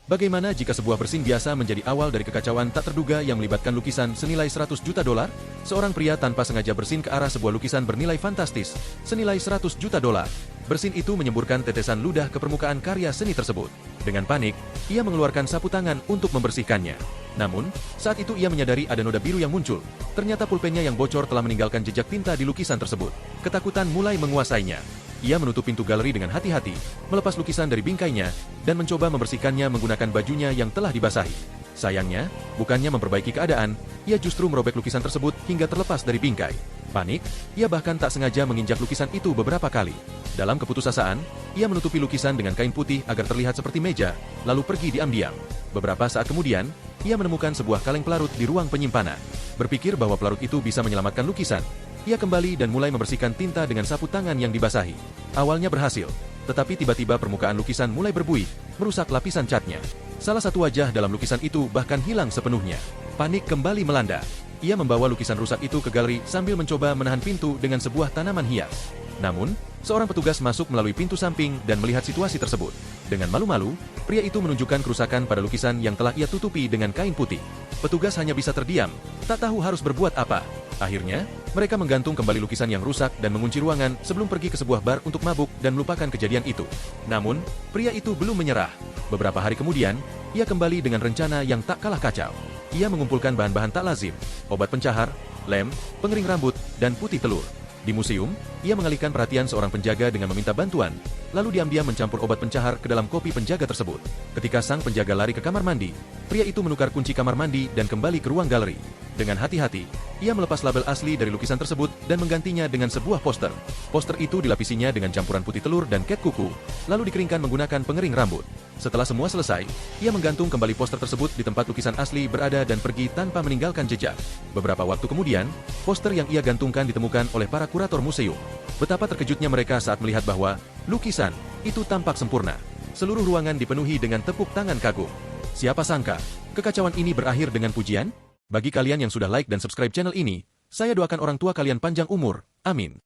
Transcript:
Bagaimana jika sebuah bersin biasa menjadi awal dari kekacauan tak terduga yang melibatkan lukisan senilai 100 juta dolar? Seorang pria tanpa sengaja bersin ke arah sebuah lukisan bernilai fantastis, senilai 100 juta dolar. Bersin itu menyemburkan tetesan ludah ke permukaan karya seni tersebut. Dengan panik, ia mengeluarkan sapu tangan untuk membersihkannya. Namun, saat itu ia menyadari ada noda biru yang muncul. Ternyata pulpennya yang bocor telah meninggalkan jejak tinta di lukisan tersebut. Ketakutan mulai menguasainya. Ia menutup pintu galeri dengan hati-hati, melepas lukisan dari bingkainya, dan mencoba membersihkannya menggunakan bajunya yang telah dibasahi. Sayangnya, bukannya memperbaiki keadaan, ia justru merobek lukisan tersebut hingga terlepas dari bingkai. Panik, ia bahkan tak sengaja menginjak lukisan itu beberapa kali. Dalam keputusasaan, ia menutupi lukisan dengan kain putih agar terlihat seperti meja, lalu pergi diam-diam. Beberapa saat kemudian, ia menemukan sebuah kaleng pelarut di ruang penyimpanan. Berpikir bahwa pelarut itu bisa menyelamatkan lukisan, ia kembali dan mulai membersihkan tinta dengan sapu tangan yang dibasahi. Awalnya berhasil, tetapi tiba-tiba permukaan lukisan mulai berbuih, merusak lapisan catnya. Salah satu wajah dalam lukisan itu bahkan hilang sepenuhnya. Panik kembali melanda. Ia membawa lukisan rusak itu ke galeri sambil mencoba menahan pintu dengan sebuah tanaman hias. Namun, seorang petugas masuk melalui pintu samping dan melihat situasi tersebut. Dengan malu-malu, pria itu menunjukkan kerusakan pada lukisan yang telah ia tutupi dengan kain putih. Petugas hanya bisa terdiam, tak tahu harus berbuat apa. Akhirnya, mereka menggantung kembali lukisan yang rusak dan mengunci ruangan sebelum pergi ke sebuah bar untuk mabuk dan melupakan kejadian itu. Namun, pria itu belum menyerah. Beberapa hari kemudian, ia kembali dengan rencana yang tak kalah kacau. Ia mengumpulkan bahan-bahan tak lazim, obat pencahar, lem, pengering rambut, dan putih telur. Di museum, ia mengalihkan perhatian seorang penjaga dengan meminta bantuan, lalu diam-diam mencampur obat pencahar ke dalam kopi penjaga tersebut. Ketika sang penjaga lari ke kamar mandi, pria itu menukar kunci kamar mandi dan kembali ke ruang galeri. Dengan hati-hati, ia melepas label asli dari lukisan tersebut dan menggantinya dengan sebuah poster. Poster itu dilapisinya dengan campuran putih telur dan cat kuku, lalu dikeringkan menggunakan pengering rambut. Setelah semua selesai, ia menggantung kembali poster tersebut di tempat lukisan asli berada dan pergi tanpa meninggalkan jejak. Beberapa waktu kemudian, poster yang ia gantungkan ditemukan oleh para kurator museum. Betapa terkejutnya mereka saat melihat bahwa lukisan itu tampak sempurna. Seluruh ruangan dipenuhi dengan tepuk tangan kagum. Siapa sangka, kekacauan ini berakhir dengan pujian? Bagi kalian yang sudah like dan subscribe channel ini, saya doakan orang tua kalian panjang umur. Amin.